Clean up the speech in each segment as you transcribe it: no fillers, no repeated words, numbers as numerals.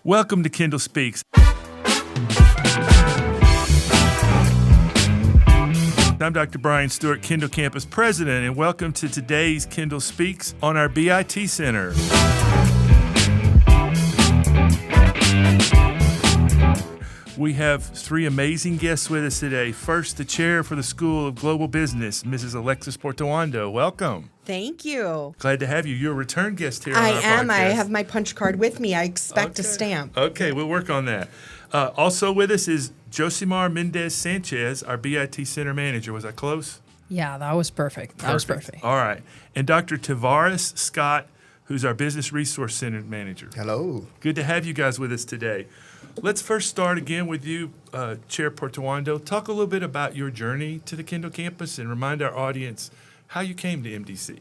Welcome to Kendall Speaks. I'm Dr. Brian Stewart, Kendall Campus President, and welcome to today's Kendall Speaks on our BIT Center. We have three amazing guests with us today. First, the chair for the School of Global Business, Mrs. Alexis Portuando. Welcome. Thank you. Glad to have you. You're a return guest here on our podcast. I am. I have my punch card with me. I expect a stamp. Okay, we'll work on that. Also with us is Josimar Mendez Sanchez, our BIT Center Manager. Was I close? Yeah, that was perfect. That was perfect. All right. And Dr. Tavares Scott, who's our Business Resource Center Manager. Hello. Good to have you guys with us today. Let's first start again with you, Chair Portuando. Talk a little bit about your journey to the Kendall campus and remind our audience how you came to MDC.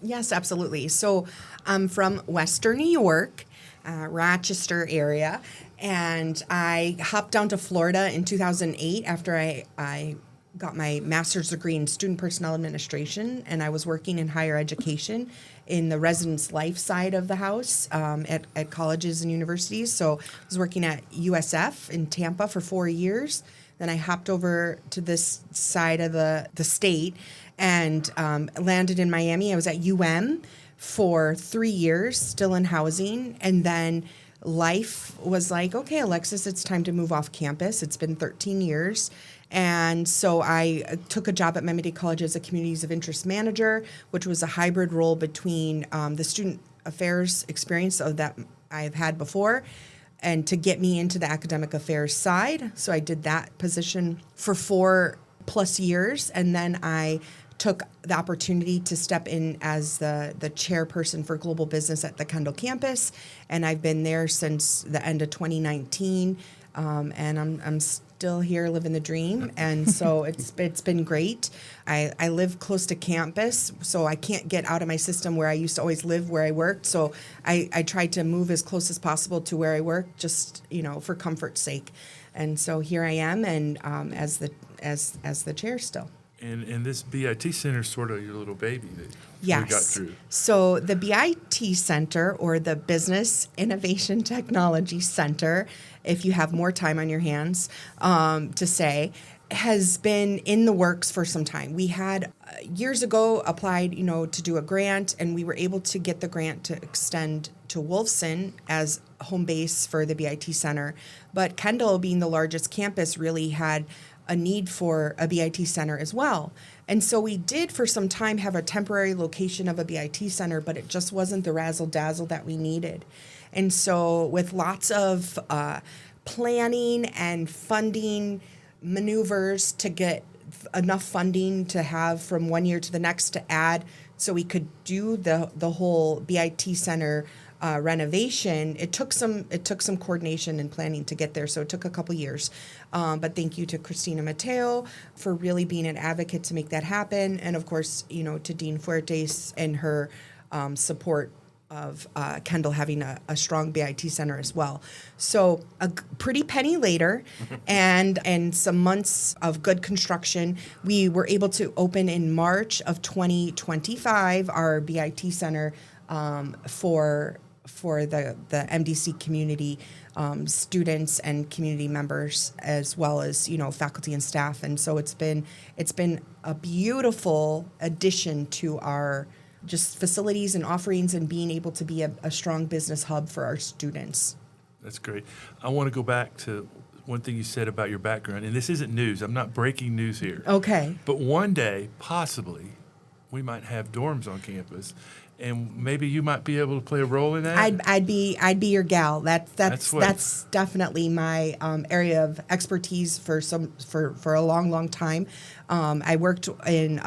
Yes, absolutely. So I'm from Western New York, Rochester area, and I hopped down to Florida in 2008 after I got my master's degree in student personnel administration, and I was working in higher education in the residence life side of the house at colleges and universities. So I was working at USF in Tampa for 4 years. Then I hopped over to this side of the state and landed in Miami. I was at UM for 3 years, still in housing, and then life was like, okay, Alexis, it's time to move off campus. It's been 13 years. And so I took a job at Miami-Dade College as a Communities of Interest Manager, which was a hybrid role between the student affairs experience that I've had before and to get me into the academic affairs side. So I did that position for 4+ years. And then I took the opportunity to step in as the chairperson for global business at the Kendall campus. And I've been there since the end of 2019. And I'm still here living the dream, and so it's been great. I live close to campus, so I can't get out of my system where I used to always live where I worked. So I tried to move as close as possible to where I work, just for comfort's sake. And so here I am, and as the chair still. And this BIT Center is sort of your little baby that Yes. we got through. So the BIT Center, or the Business Innovation Technology Center, if you have more time on your hands to say, has been in the works for some time. We had years ago applied, to do a grant, and we were able to get the grant to extend to Wolfson as home base for the BIT Center. But Kendall, being the largest campus, really had a need for a BIT Center as well. And so we did for some time have a temporary location of a BIT Center, but it just wasn't the razzle-dazzle that we needed. And so with lots of planning and funding maneuvers to get enough funding to have from one year to the next to add so we could do the whole BIT Center renovation, it took some coordination and planning to get there. So it took a couple years. But thank you to Christina Mateo for really being an advocate to make that happen. And of course, to Dean Fuertes and her support of Kendall having a strong BIT Center as well. So a pretty penny later and some months of good construction, we were able to open in March of 2025 our BIT Center for the MDC community students and community members, as well as faculty and staff. And so it's been a beautiful addition to our just facilities and offerings, and being able to be a strong business hub for our students. That's great. I want to go back to one thing you said about your background, and this isn't news. I'm not breaking news here. Okay. But one day, possibly, we might have dorms on campus, and maybe you might be able to play a role in that. I'd be your gal. That's definitely my area of expertise for a long time. I worked in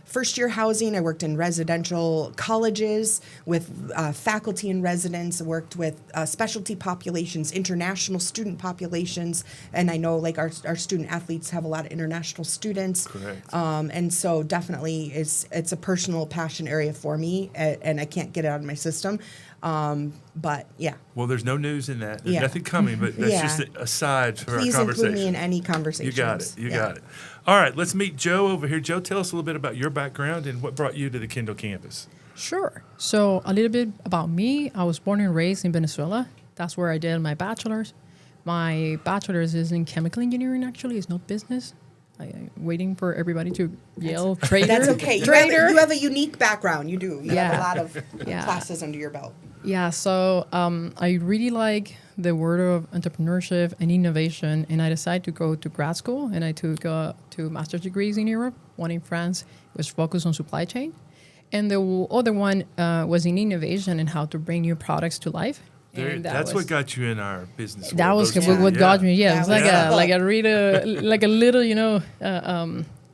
first-year housing. I worked in residential colleges with faculty and residents. I worked with specialty populations, international student populations, and I know our student athletes have a lot of international students. Correct. And so definitely it's a personal passion area for me, and I can't get it out of my system. But yeah. Well, there's no news in that. There's nothing coming, but that's just a aside for Please our conversation. include me in any conversations. You got it. All right, let's meet Joe over here. Joe, tell us a little bit about your background and what brought you to the Kendall campus. Sure. So a little bit about me. I was born and raised in Venezuela. That's where I did my bachelor's. My bachelor's is in chemical engineering, actually. It's not business. I'm waiting for everybody to yell trader. That's okay. Trader. You have a unique background. You do. You have a lot of Yeah. classes under your belt. Yeah, so I really like the word of entrepreneurship and innovation, and I decided to go to grad school, and I took 2 master's degrees in Europe, one in France. It was focused on supply chain, and the other one was in innovation and how to bring new products to life. And That's what got you in our business. that world, was those what two, got me. Yeah, it was That was like the like a little,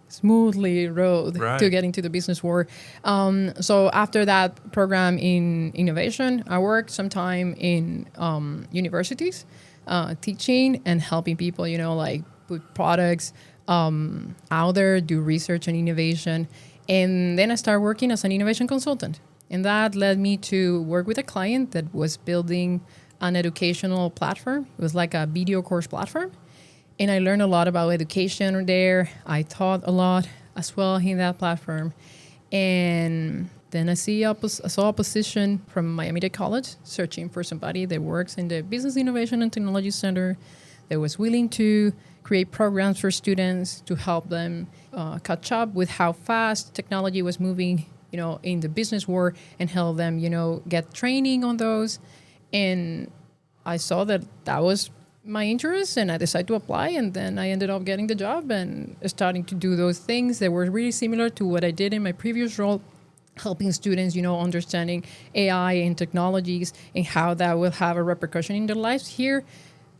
smoothly road Right. to getting to the business world. So after that program in innovation, I worked some time in universities, teaching and helping people, like put products out there, do research and innovation. And then I started working as an innovation consultant. And that led me to work with a client that was building an educational platform. It was like a video course platform. And I learned a lot about education there. I taught a lot as well in that platform. And then I saw a position from Miami-Dade College searching for somebody that works in the Business Innovation and Technology Center that was willing to create programs for students to help them catch up with how fast technology was moving, in the business world, and help them, get training on those. And I saw that was my interest, and I decided to apply, and then I ended up getting the job and starting to do those things that were really similar to what I did in my previous role, helping students, understanding AI and technologies and how that will have a repercussion in their lives. Here,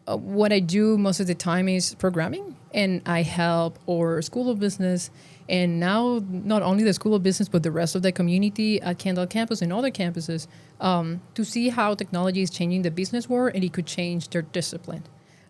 what I do most of the time is programming, and I help our School of Business, and now not only the School of Business, but the rest of the community at Kendall campus and other campuses to see how technology is changing the business world, and it could change their discipline.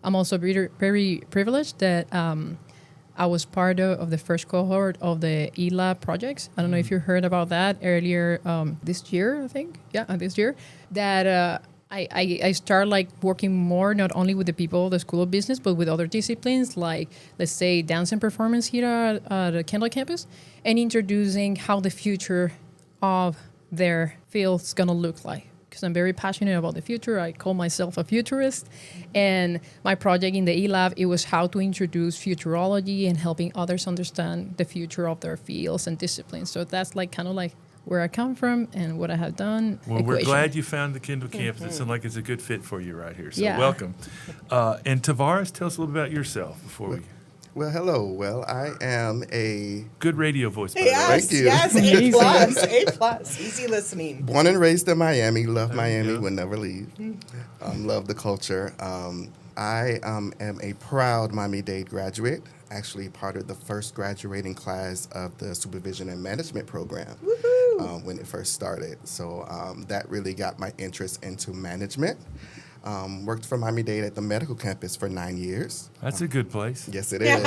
I'm also very, very privileged that I was part of the first cohort of the eLab projects. I don't know if you heard about that earlier this year, I think. Yeah, this year. That I started working more not only with the people of the School of Business, but with other disciplines like, let's say, dance and performance here at the Kendall campus, and introducing how the future of their field is going to look like. Because I'm very passionate about the future. I call myself a futurist. And my project in the eLab, it was how to introduce futurology and helping others understand the future of their fields and disciplines. So that's kind of where I come from and what I have done. Well, we're equation. glad you found the Kendall campus. It sounds like it's a good fit for you right here. So Yeah. welcome. And Tavares, tell us a little bit about yourself before we... Well, hello. Well, I am a Good radio voice, by the way. Yes, Thank you. yes, A+, easy listening. born and raised in Miami. Love Miami. Would never leave. Love the culture. I am a proud Miami-Dade graduate. Actually, part of the first graduating class of the Supervision and Management program when it first started. So that really got my interest into management. Worked for Miami-Dade at the medical campus for 9 years. That's a good place. Yes, it is.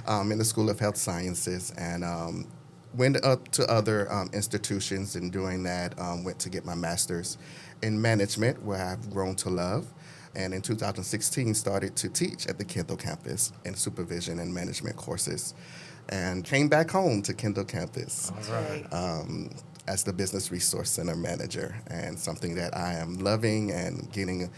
In the School of Health Sciences, and went up to other institutions, and doing that, went to get my master's in management, where I've grown to love. And in 2016, started to teach at the Kendall campus in supervision and management courses, and came back home to Kendall campus. That's right. As the Business Resource Center manager, and something that I am loving and getting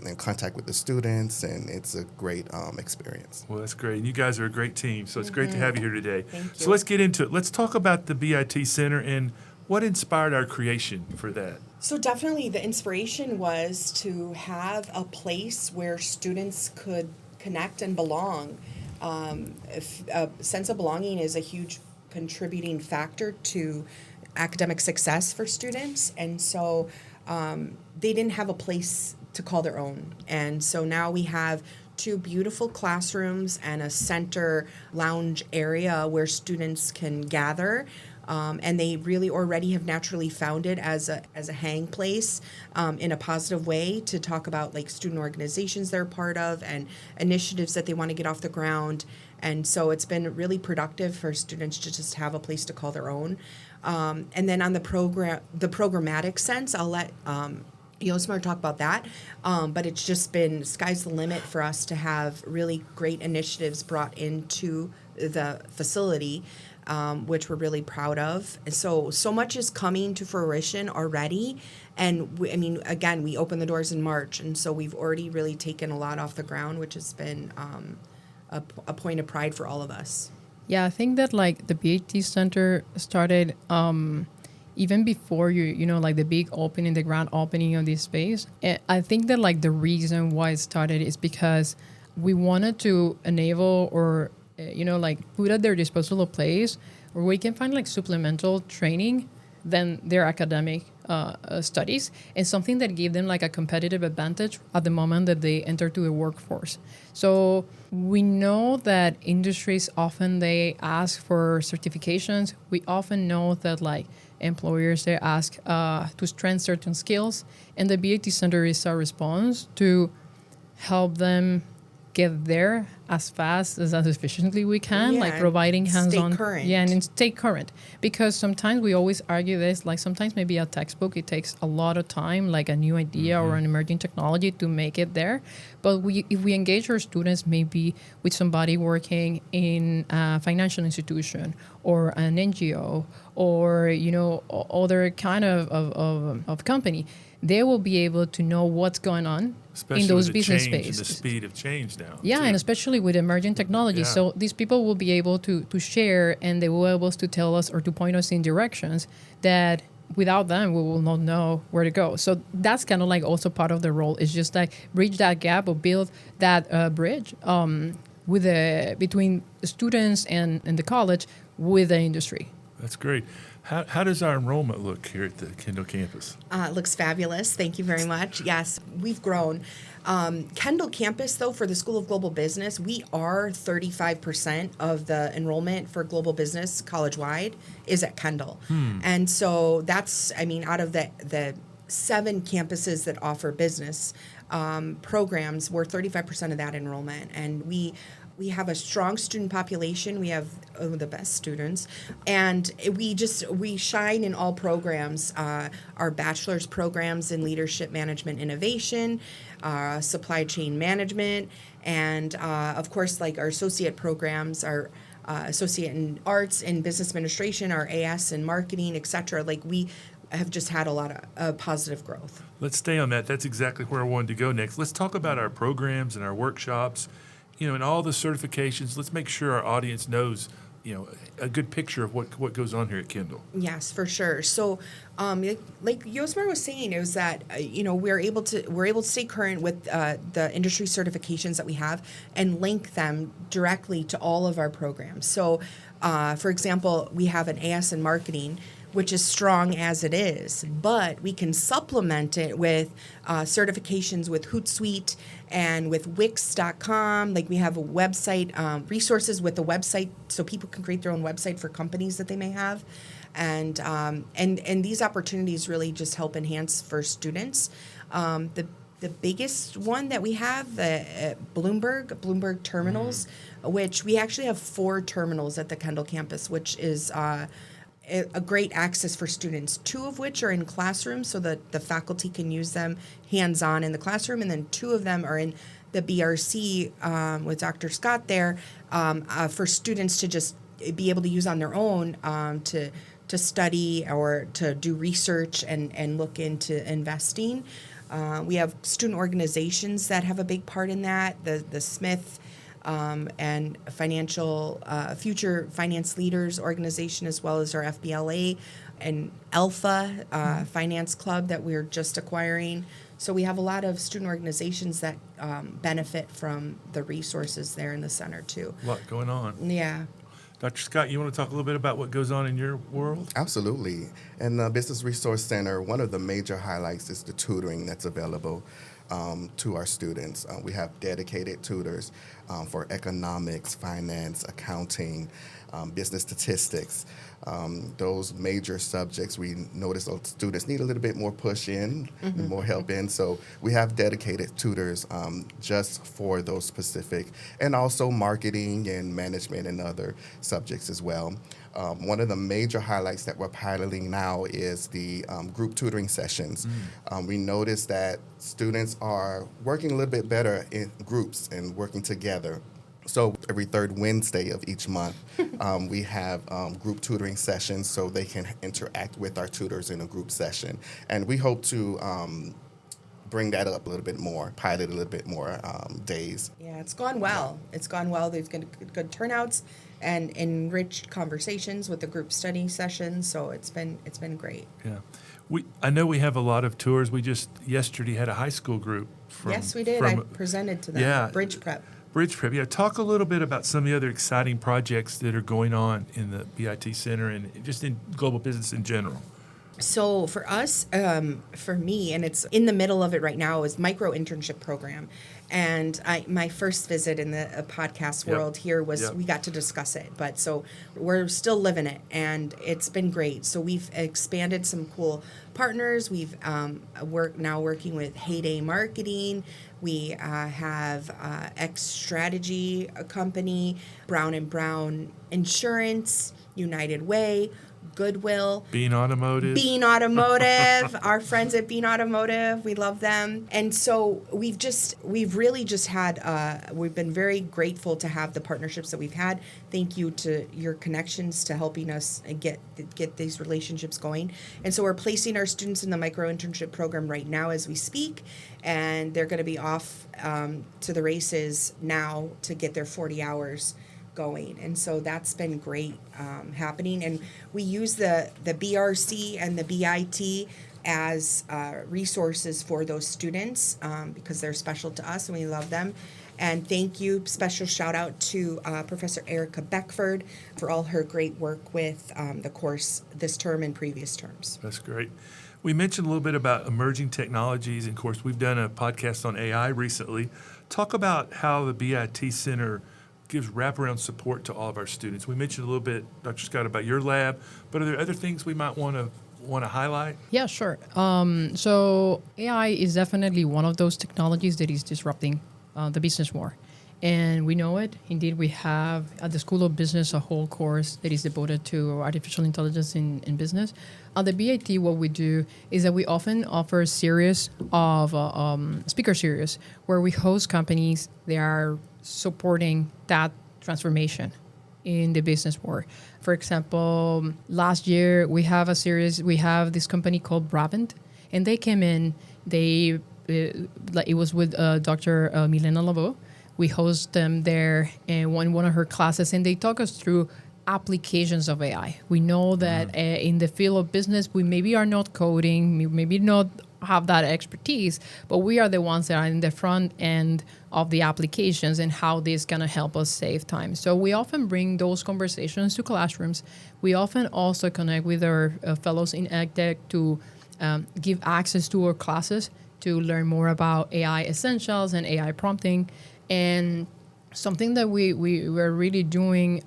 in contact with the students, and it's a great experience. Well, that's great. And you guys are a great team, so it's great to have you here today. Thank So you. let's get into it. Let's talk about the BIT Center and what inspired our creation for that. So definitely the inspiration was to have a place where students could connect and belong. A sense of belonging is a huge contributing factor to academic success for students, and so they didn't have a place to call their own. And so now we have 2 beautiful classrooms and a center lounge area where students can gather. And they really already have naturally found it as a hang place in a positive way to talk about student organizations they're part of and initiatives that they want to get off the ground. And so it's been really productive for students to just have a place to call their own. And then on the programmatic sense, I'll let Yosmar talk about that. But it's just been sky's the limit for us to have really great initiatives brought into the facility. which we're really proud of. And so much is coming to fruition already. And again, we opened the doors in March, and so we've already really taken a lot off the ground, which has been a point of pride for all of us. Yeah, I think that like the BHT Center started even before like the big opening, the grand opening of this space. And I think that like the reason why it started is because we wanted to enable or like put at their disposal a place where we can find like supplemental training than their academic studies, and something that gave them like a competitive advantage at the moment that they enter to the workforce. So we know that industries often they ask for certifications. We often know that like employers they ask to strengthen certain skills, and the BHT Center is our response to help them get there as fast as efficiently we can, Yeah, like providing stay hands-on. current. Yeah, and stay current. Because sometimes we always argue this, like sometimes maybe a textbook, it takes a lot of time, like a new idea or an emerging technology to make it there. But if we engage our students maybe with somebody working in a financial institution or an NGO or, other kind of company, they will be able to know what's going on Especially in those with the business change and the spaces. speed of change now. Yeah, too. and especially with emerging technology. Yeah. So these people will be able to share, and they will be able to tell us or to point us in directions that without them, we will not know where to go. So that's kind of like also part of the role. Is just like bridge that gap or build that bridge between the students and the college with the industry. That's great. How does our enrollment look here at the Kendall campus? It looks fabulous. Thank you very much. Yes, we've grown. Kendall campus, though, for the School of Global Business, we are 35% of the enrollment for global business college-wide is at Kendall. And so that's, out of the 7 campuses that offer business programs, we're 35% of that enrollment. And we have a strong student population. We have the best students, and we shine in all programs. Our bachelor's programs in leadership management innovation, supply chain management, and of course, like our associate programs, our associate in arts and business administration, our AS in marketing, etc. Like we have just had a lot of positive growth. Let's stay on that. That's exactly where I wanted to go next. Let's talk about our programs and our workshops, and all the certifications. Let's make sure our audience knows, a good picture of what goes on here at Kendall. Yes, for sure. So, like Yosmar was saying, is that we're able to stay current with the industry certifications that we have and link them directly to all of our programs. So, for example, we have an AS in marketing, which is strong as it is, but we can supplement it with certifications with Hootsuite and with Wix.com. Like we have a website, resources with the website so people can create their own website for companies that they may have. And these opportunities really just help enhance for students. The biggest one that we have, the Bloomberg terminals, which we actually have 4 terminals at the Kendall campus, which is a great access for students, 2 of which are in classrooms so that the faculty can use them hands-on in the classroom, and then 2 of them are in the BRC with Dr. Scott there for students to just be able to use on their own to study or to do research and look into investing. We have student organizations that have a big part in that, the Smith and Future Finance Leaders organization, as well as our FBLA and Alpha Finance Club that we're just acquiring. So we have a lot of student organizations that benefit from the resources there in the center too. A lot going on. Yeah. Dr. Scott, you want to talk a little bit about what goes on in your world? Absolutely. In the Business Resource Center, one of the major highlights is the tutoring that's available to our students. We have dedicated tutors for economics, finance, accounting, business statistics. Those major subjects, we notice those students need a little bit more push in, more help in. So we have dedicated tutors just for those specific, and also marketing and management and other subjects as well. One of the major highlights that we're piloting now is the group tutoring sessions. We noticed that students are working a little bit better in groups and working together. So every third Wednesday of each month, we have group tutoring sessions so they can interact with our tutors in a group session. And we hope to bring that up a little bit more, pilot a little bit more days. Yeah, it's gone well. It's gone well. They've got good turnouts and enriched conversations with the group study sessions. So it's been great. Yeah. I know we have a lot of tours. We just yesterday had a high school group from. Yes, we did. I presented to them. Yeah. Bridge Prep. Bridge Prep. Yeah, talk a little bit about some of the other exciting projects that are going on in the BIT Center and just in global business in general. So for us, for me, and it's in the middle of it right now, is micro internship program. And my first visit in the podcast Yep. world here was Yep. we got to discuss it. But so we're still living it, and it's been great. So we've expanded some cool partners. We've working with Heyday Marketing. We have X Strategy, a company, Brown and Brown Insurance, United Way, Goodwill. Bean Automotive. Bean Automotive, our friends at Bean Automotive, we love them. And so we've really just had, we've been very grateful to have the partnerships that we've had. Thank you to your connections to helping us get these relationships going. And so we're placing our students in the micro internship program right now as we speak, and they're going to be off to the races now to get their 40 hours going. And so that's been great happening. And we use the BRC and the BIT as resources for those students because they're special to us and we love them. And thank you, special shout out to Professor Erica Beckford for all her great work with the course this term and previous terms. That's great. We mentioned a little bit about emerging technologies. And of course, we've done a podcast on AI recently. Talk about how the BIT Center gives wraparound support to all of our students. We mentioned a little bit, Dr. Scott, about your lab, but are there other things we might want to highlight? Yeah, sure. So AI is definitely one of those technologies that is disrupting the business more. And we know it. Indeed, we have at the School of Business a whole course that is devoted to artificial intelligence in business. At the BIT, what we do is that we often offer a series of speaker series where we host companies that are supporting that transformation in the business world. For example, last year we have a series. We have this company called Brabant, and they came in. It was with Dr. Milena Lavo. We host them there in one of her classes, and they talk us through applications of AI. We know that in the field of business, we maybe are not coding, maybe not have that expertise, but we are the ones that are in the front end of the applications and how this is going to help us save time. So we often bring those conversations to classrooms. We often also connect with our fellows in EdTech to give access to our classes to learn more about AI essentials and AI prompting. And something that we were really doing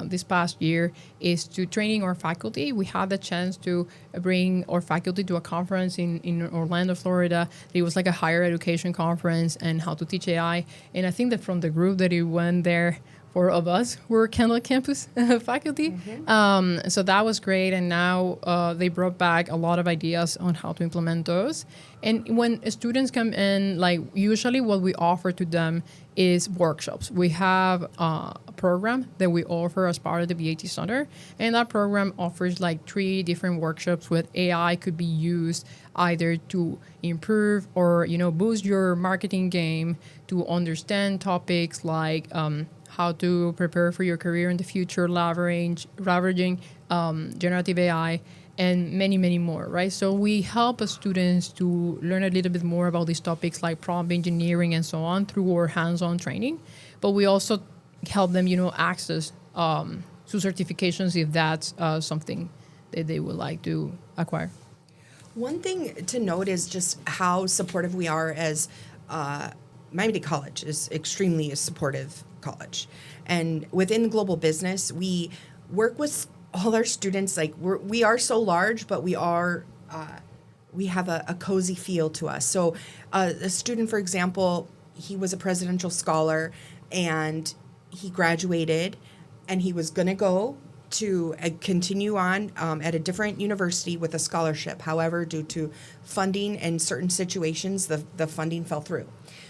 this past year is to training our faculty. We had the chance to bring our faculty to a conference in Orlando, Florida. It was like a higher education conference and how to teach AI. And I think that from the group that it went there, 4 of us were Kendall campus faculty. Mm-hmm. So that was great. And now they brought back a lot of ideas on how to implement those. And when students come in, like usually what we offer to them is workshops. We have a program that we offer as part of the BIT Center. And that program offers like 3 different workshops where AI could be used either to improve or, boost your marketing game, to understand topics like how to prepare for your career in the future, leveraging generative AI, and many, many more, right? So we help students to learn a little bit more about these topics like prompt engineering and so on through our hands-on training. But we also help them, access to certifications if that's something that they would like to acquire. One thing to note is just how supportive we are as Miami-Dade College is extremely a supportive college. And within global business, we work with all our students. Like we are so large, but we have a cozy feel to us. So a student, for example, he was a presidential scholar and he graduated and he was going to go to continue on at a different university with a scholarship. However, due to funding and certain situations, the funding fell through.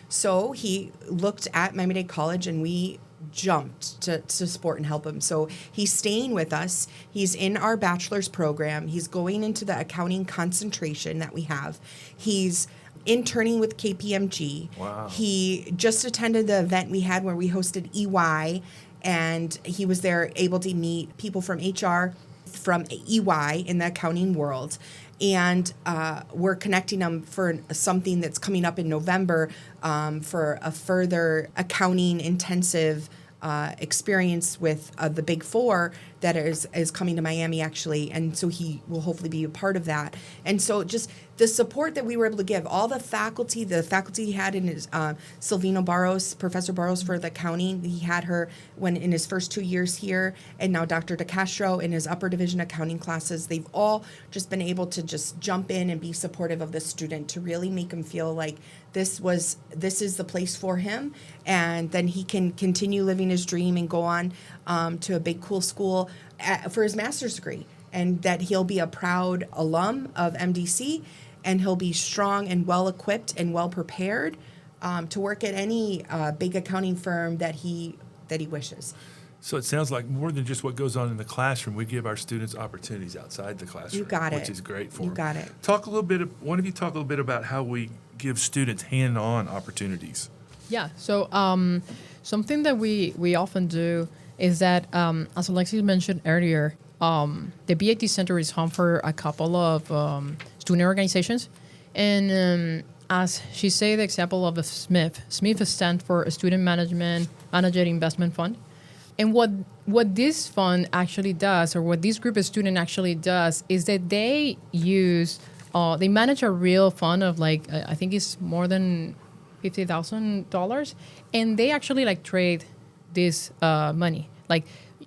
So he looked at Miami-Dade College, and we jumped to support and help him. So he's staying with us. He's in our bachelor's program. He's going into the accounting concentration that we have. He's interning with KPMG. Wow. He just attended the event we had where we hosted EY, and he was there able to meet people from HR, from EY in the accounting world. And we're connecting them for something that's coming up in November for a further accounting intensive experience with the Big Four that is coming to Miami, actually. And so he will hopefully be a part of that. And so just the support that we were able to give, all the faculty he had in his, Silvino Barros, Professor Barros for the accounting, he had her when in his first 2 years here, and now Dr. DeCastro in his upper division accounting classes, they've all just been able to just jump in and be supportive of the student to really make him feel like this is the place for him, and then he can continue living his dream and go on to a big cool school for his master's degree, and that he'll be a proud alum of MDC, and he'll be strong and well equipped and well prepared to work at any big accounting firm that he wishes. So it sounds like more than just what goes on in the classroom, we give our students opportunities outside the classroom. You got it. Which is great for You them. got it. One of you talk a little bit about how we give students hand-on opportunities. Yeah. So something that we often do is that, as Alexis mentioned earlier, the BIT Center is home for a couple of student organizations. And as she said, the example of a SMIF. SMIF stands for Student Manager Investment Fund. And what this fund actually does, or what this group of students actually does, is that they manage a real fund of I think it's more than $50,000, and they actually trade this money.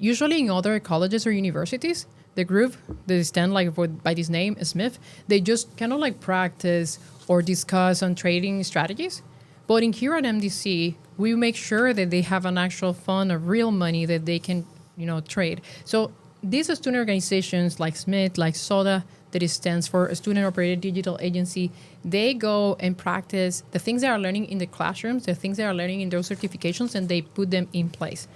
Usually in other colleges or universities, the group they stand by this name, SMIF, they just kind of practice or discuss on trading strategies. But in here at MDC, we make sure that they have an actual fund of real money that they can, trade. So these student organizations like SMIT, like SODA, that it stands for Student Operated Digital Agency, they go and practice the things they are learning in the classrooms, the things they are learning in those certifications, and they put them in place.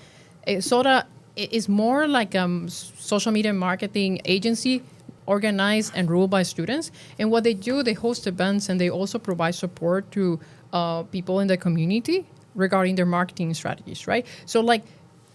SODA is more like a social media marketing agency organized and ruled by students. And what they do, they host events, and they also provide support to people in the community regarding their marketing strategies, right? So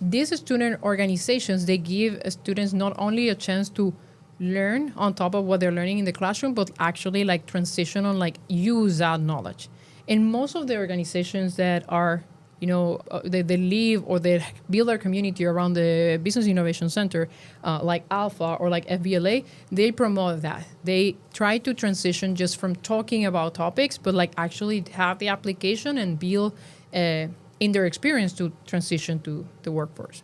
these student organizations, they give students not only a chance to learn on top of what they're learning in the classroom, but actually transition on use that knowledge. And most of the organizations that are, they live or they build their community around the Business Innovation Center, like Alpha or like FBLA, they promote that. They try to transition just from talking about topics, but actually have the application and build in their experience to transition to the workforce.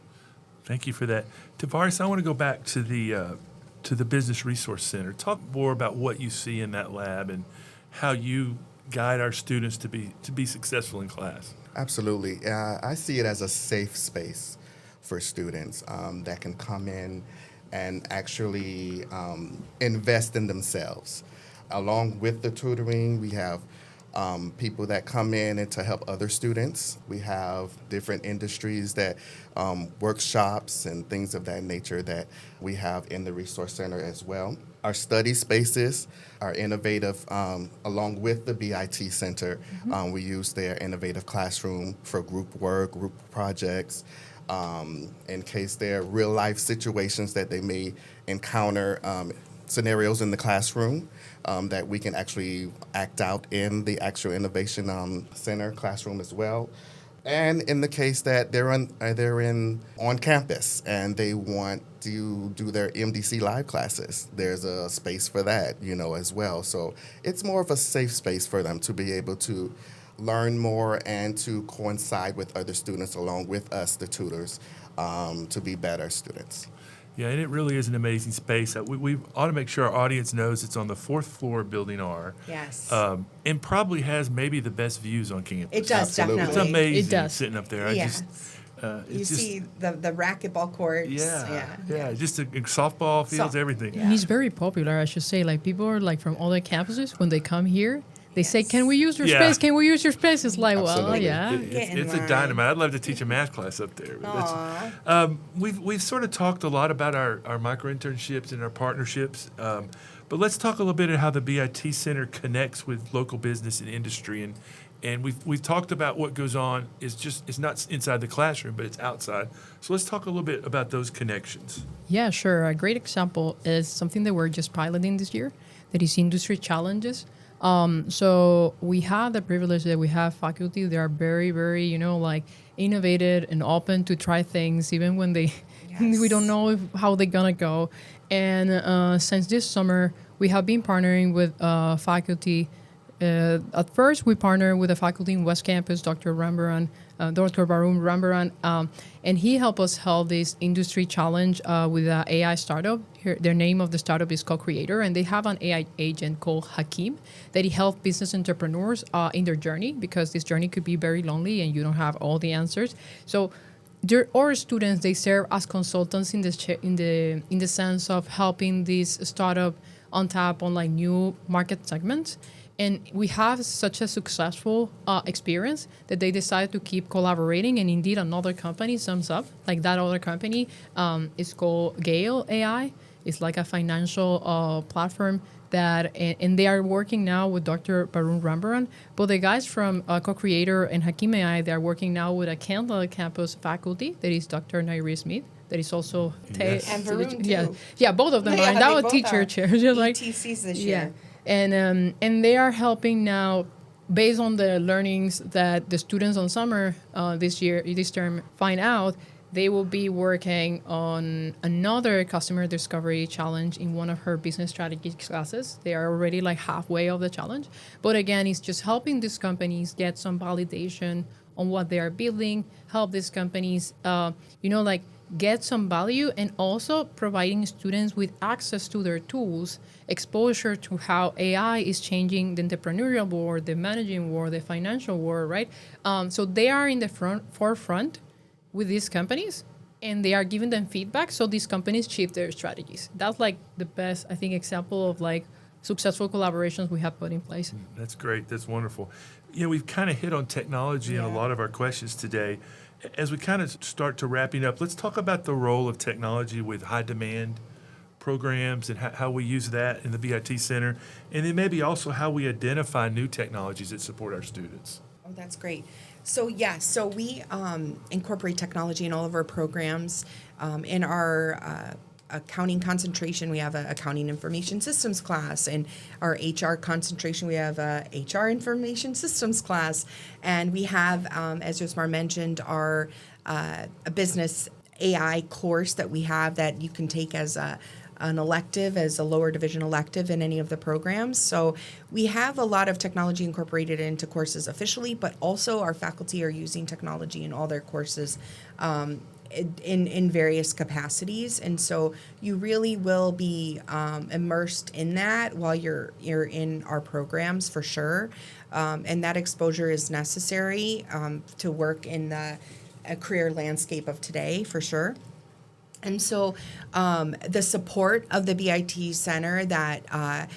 Thank you for that. Tavares, I want to go back to the Business Resource Center. Talk more about what you see in that lab and how you guide our students to be successful in class. Absolutely. I see it as a safe space for students that can come in and actually invest in themselves. Along with the tutoring, we have people that come in and to help other students. We have different industries that workshops and things of that nature that we have in the Resource Center as well. Our study spaces are innovative, along with the BIT Center. We use their innovative classroom for group work, group projects, in case there are real-life situations that they may encounter, scenarios in the classroom that we can actually act out in the actual Innovation Center classroom as well. And in the case that they're on campus and they want to do their MDC live classes, there's a space for that, as well. So it's more of a safe space for them to be able to learn more and to coincide with other students along with us, the tutors, to be better students. Yeah, and it really is an amazing space. We ought to make sure our audience knows it's on the 4th floor of Building R. Yes. And probably has maybe the best views on campus. It does, Absolutely. It's definitely. amazing It does. sitting up there. Yes. It's You see the racquetball courts. Yeah, just the softball fields, So- everything. yeah. And he's very popular, I should say. People are from other campuses, when they come here, They say, Yes. "Can we use your Yeah. space? Can we use your space?" It's like, well, Absolutely. yeah. Get in It's a line. dynamite. I'd love to teach a math class up there. But that's- we've sort of talked a lot about our micro internships and our partnerships, but let's talk a little bit of how the BIT Center connects with local business and industry. And we've talked about what goes on. It's not inside the classroom, but it's outside. So let's talk a little bit about those connections. Yeah, sure. A great example is something that we're just piloting this year, that is industry challenges. So we have the privilege that we have faculty that are very, very, like innovative and open to try things, even when they we don't know how they're gonna go. And since this summer, we have been partnering with faculty. At first, we partnered with a faculty in West Campus, Dr. Rambaran, Dr. Barun Rambaran, and he helped us hold this industry challenge with an AI startup. Their name of the startup is Co-Creator, and they have an AI agent called Hakim that he helps business entrepreneurs in their journey, because this journey could be very lonely and you don't have all the answers. So our students, they serve as consultants in the sense of helping this startup on tap on like new market segments. And we have such a successful experience that they decided to keep collaborating. And indeed, another company sums up, like that other company is called Gale AI. It's like a financial platform that, and they are working now with Dr. Barun Rambaran. But the guys from Co-Creator and Hakim AI, they are working now with a Kendall campus faculty that is Dr. Nairi Smith. That is also Yes. And Varun, too. yeah, both of them Yeah, are they now both teacher are chairs. You're like, ETCs this yeah, year. and they are helping now, based on the learnings that the students on summer this term find out. They will be working on another customer discovery challenge in one of her business strategy classes. They are already like halfway of the challenge, but again, it's just helping these companies get some validation on what they are building, help these companies, like get some value, and also providing students with access to their tools, exposure to how AI is changing the entrepreneurial world, the managing world, the financial world, right? So they are in the forefront with these companies, and they are giving them feedback so these companies shift their strategies. That's like the best, I think, example of like successful collaborations we have put in place. That's great. That's wonderful. We've kind of hit on technology in a Yeah. lot of our questions today. As we kind of start to wrapping up, let's talk about the role of technology with high demand programs and how we use that in the BIT Center, and then maybe also how we identify new technologies that support our students. Oh, that's great. So so we incorporate technology in all of our programs. In our accounting concentration, we have an accounting information systems class. In our HR concentration, we have a HR information systems class. And we have, as Josmar mentioned, our a business AI course that we have that you can take as an elective, as a lower division elective in any of the programs. So we have a lot of technology incorporated into courses officially, but also our faculty are using technology in all their courses in various capacities. And so you really will be immersed in that while you're in our programs for sure. And that exposure is necessary to work in the career landscape of today for sure. And so the support of the BIT Center that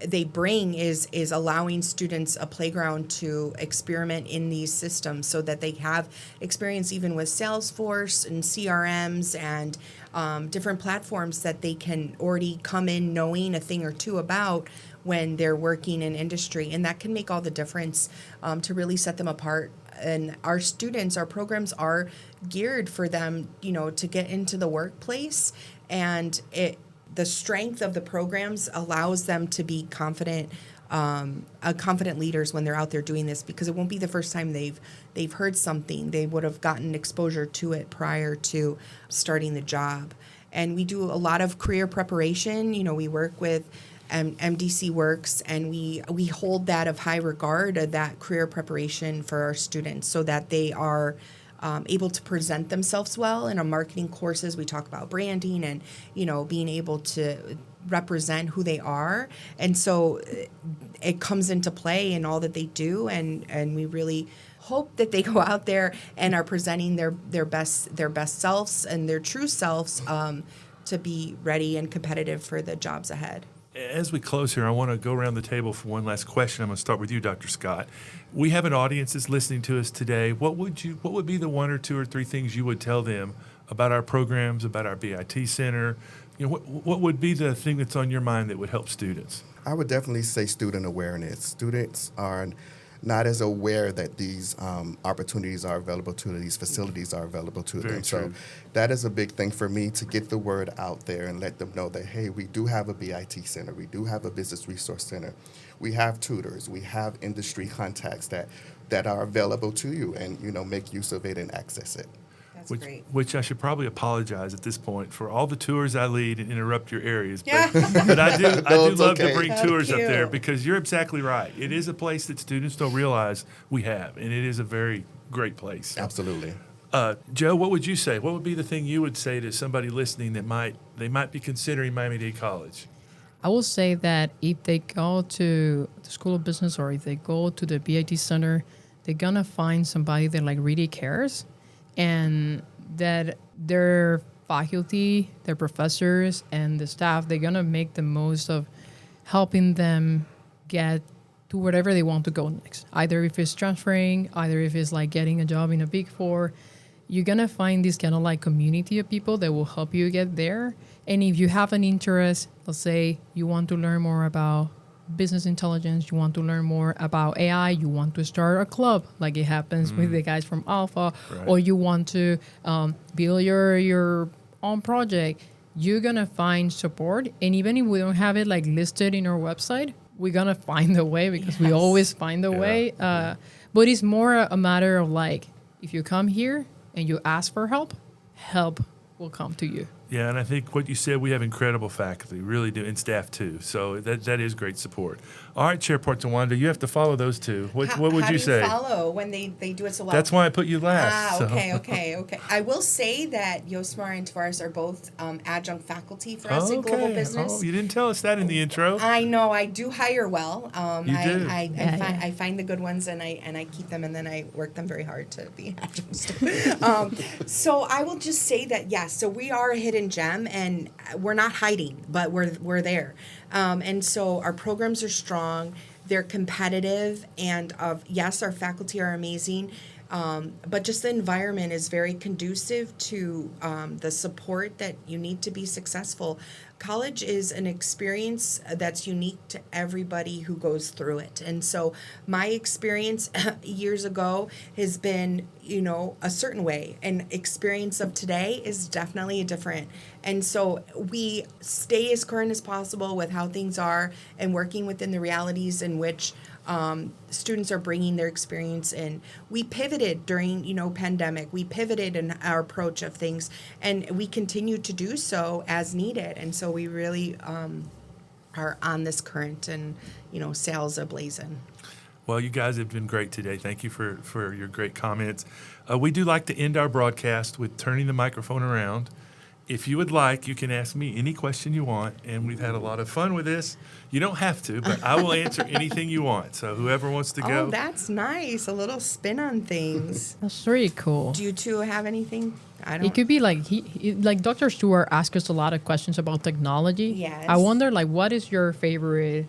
they bring is allowing students a playground to experiment in these systems so that they have experience even with Salesforce and CRMs and different platforms that they can already come in knowing a thing or two about when they're working in industry. And that can make all the difference to really set them apart. And our students, our programs are geared for them, to get into the workplace, and the strength of the programs allows them to be confident leaders when they're out there doing this, because it won't be the first time they've heard something. They would have gotten exposure to it prior to starting the job. And we do a lot of career preparation. We work with MDC Works, and we hold that of high regard, that career preparation for our students, so that they are able to present themselves well. In our marketing courses, we talk about branding and being able to represent who they are, and so it comes into play in all that they do, and we really hope that they go out there and are presenting their best selves and their true selves to be ready and competitive for the jobs ahead. As we close here, I want to go around the table for one last question. I'm going to start with you, Dr. Scott. We have an audience that's listening to us today. What would be the one or two or three things you would tell them about our programs, about our BIT Center? What would be the thing that's on your mind that would help students? I would definitely say student awareness. Students are not as aware that these opportunities are available to them, these facilities are available to Very them. true. So that is a big thing for me, to get the word out there and let them know that, hey, we do have a BIT Center, we do have a Business Resource Center, we have tutors, we have industry contacts that are available to you, and make use of it and access it. That's great. Which I should probably apologize at this point for all the tours I lead and interrupt your areas. But, Yeah. but I do it's love to okay. bring How tours up there cute. because you're exactly right. It is a place that students don't realize we have, and it is a very great place. Absolutely. Joe, what would you say? What would be the thing you would say to somebody listening that they might be considering Miami-Dade College? I will say that if they go to the School of Business or if they go to the BIT Center, they're gonna find somebody that like really cares, and that their faculty, their professors, and the staff, they're gonna make the most of helping them get to whatever they want to go next. Either if it's transferring, either if it's like getting a job in a Big Four, you're gonna find this kind of like community of people that will help you get there. And if you have an interest, let's say you want to learn more about business intelligence, you want to learn more about AI, you want to start a club like it happens with the guys from Alpha, Right. or you want to build your own project, you're gonna find support. And even if we don't have it like listed in our website, we're gonna find a way, because we Yes. always find a Yeah. way. But it's more a matter of like, if you come here and you ask for help, help will come to you. Yeah, and I think what you said, we have incredible faculty, really do, and staff too. So that is great support. All right, Chairperson Wanda, you have to follow those two. What would how you do say? Follow when they do it so well? That's why I put you last. so. Okay. I will say that Yosmar and Tavares are both adjunct faculty for us in global business. Oh, you didn't tell us that in the intro. I know I do hire well. You do. I find the good ones and I keep them, and then I work them very hard to be adjuncts. So I will just say that yes. So we are a hidden gem, and we're not hiding, but we're there. And so our programs are strong. They're competitive, and yes, our faculty are amazing. But just the environment is very conducive to the support that you need to be successful. College is an experience that's unique to everybody who goes through it. And so my experience years ago has been, a certain way, and experience of today is definitely different. And so we stay as current as possible with how things are and working within the realities in which students are bringing their experience in. We pivoted during, pandemic. We pivoted in our approach of things, and we continue to do so as needed. And so we really are on this current, and sails ablazing. Well, you guys have been great today. Thank you for your great comments. We do like to end our broadcast with turning the microphone around. If you would like, you can ask me any question you want, and we've had a lot of fun with this. You don't have to, but I will answer anything you want. So whoever wants to go. Oh, that's nice. A little spin on things. That's really cool. Do you two have anything? I don't. It could be like like Dr. Stewart asked us a lot of questions about technology. Yes. I wonder, like, what is your favorite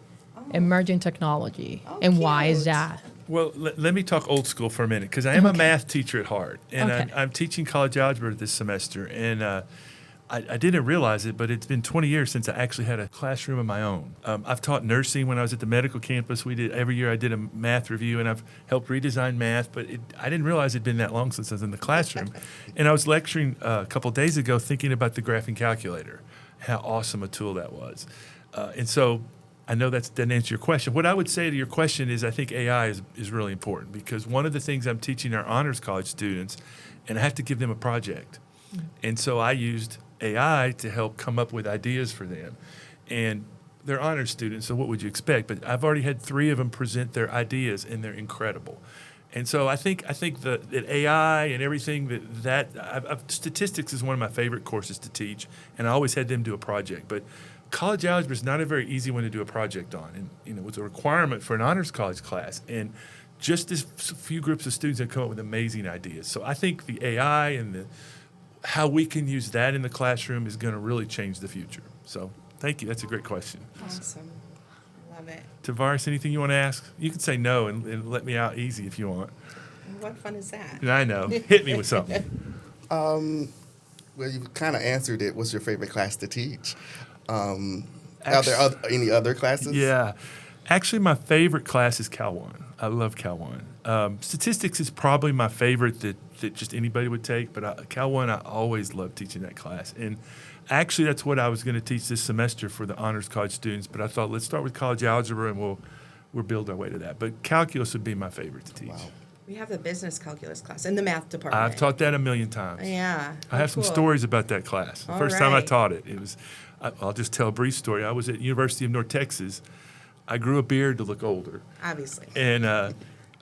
emerging technology, Oh, and why is cute. that? Well, let me talk old school for a minute, because I am a math teacher at heart, and Okay. I'm teaching college algebra this semester, and I didn't realize it, but it's been 20 years since I actually had a classroom of my own. I've taught nursing when I was at the medical campus. Every year I did a math review, and I've helped redesign math, but I didn't realize it'd been that long since I was in the classroom. And I was lecturing a couple days ago thinking about the graphing calculator, how awesome a tool that was. And so I know that doesn't answer your question. What I would say to your question is I think AI is really important, because one of the things I'm teaching our honors college students, and I have to give them a project. And so I used AI to help come up with ideas for them. And they're honors students, so what would you expect? But I've already had 3 of them present their ideas, and they're incredible. And so I think that AI and everything statistics is one of my favorite courses to teach, and I always had them do a project. But college algebra is not a very easy one to do a project on, and it was a requirement for an honors college class. And just this few groups of students have come up with amazing ideas. So I think the AI and how we can use that in the classroom is going to really change the future. So Thank you. That's a great question. Awesome. Love it. Tavares, anything you want to ask? You can say no and let me out easy if you want. What fun is that? I know. Hit me with something. Well, you kind of answered it. What's your favorite class to teach? Are Actu- there any other classes? Yeah. Actually, my favorite class is Cal 1. I love Cal 1. Statistics is probably my favorite that just anybody would take, but Cal 1, I always loved teaching that class. And actually, that's what I was going to teach this semester for the honors college students, but I thought let's start with college algebra and we'll build our way to that. But calculus would be my favorite to teach. Wow. We have the business calculus class in the math department. I've taught that a million times. Yeah. I have some cool. stories about that class. The All first time I right. taught it, I'll just tell a brief story. I was at University of North Texas. I grew a beard to look older. Obviously. And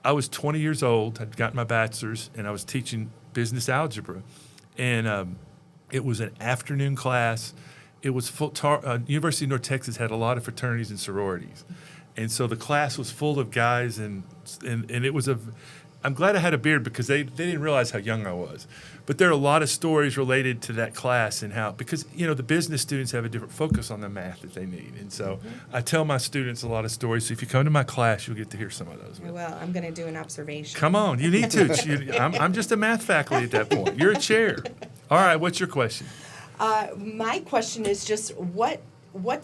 I was 20 years old. I'd gotten my bachelor's, and I was teaching business algebra. And it was an afternoon class. It was full. University of North Texas had a lot of fraternities and sororities, and so the class was full of guys, and it was I'm glad I had a beard because they didn't realize how young I was. But there are a lot of stories related to that class and how, because, the business students have a different focus on the math that they need. And so I tell my students a lot of stories. So if you come to my class, you'll get to hear some of those. Well, I'm going to do an observation. Come on, you need to. I'm just a math faculty at that point. You're a chair. All right, what's your question? My question is just what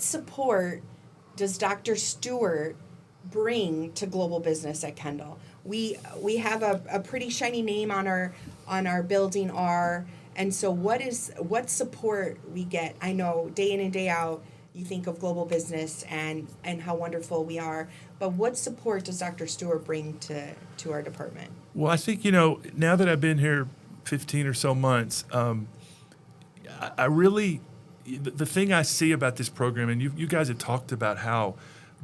support does Dr. Stewart bring to global business at Kendall? We have a pretty shiny name on our building R, and so what support we get? I know day in and day out you think of global business and how wonderful we are, but what support does Dr. Stewart bring to our department? Well, I think, now that I've been here 15 or so months, I really, the thing I see about this program, and you guys have talked about how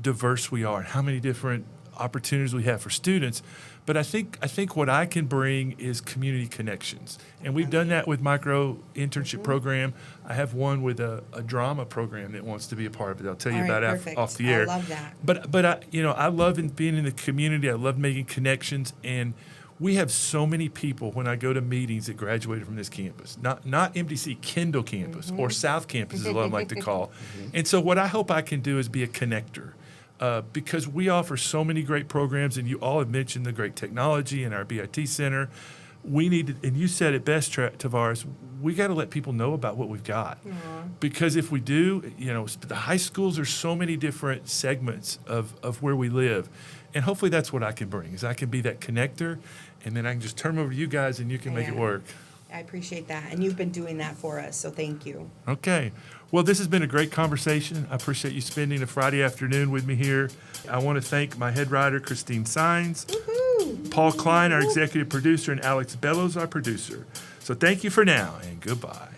diverse we are and how many different opportunities we have for students, but I think what I can bring is community connections, and we've done that with micro internship program. I have one with a drama program that wants to be a part of it. I'll tell you All right, about perfect. off the air. I love that. But I love being in the community. I love making connections, and we have so many people when I go to meetings that graduated from this campus, not MDC, Kendall campus, or South campus is what I like to call. And so what I hope I can do is be a connector. Because we offer so many great programs, and you all have mentioned the great technology in our BIT Center. We need to, and you said it best, Tavares, we got to let people know about what we've got. Because if we do, the high schools are so many different segments of where we live. And hopefully that's what I can bring, is I can be that connector, and then I can just turn them over to you guys, and you can make it Yeah. work. I appreciate that, and you've been doing that for us, so thank you. Okay. Well, this has been a great conversation. I appreciate you spending a Friday afternoon with me here. I want to thank my head writer, Christine Sines, Paul Klein, our executive producer, and Alex Bellows, our producer. So thank you for now, and goodbye.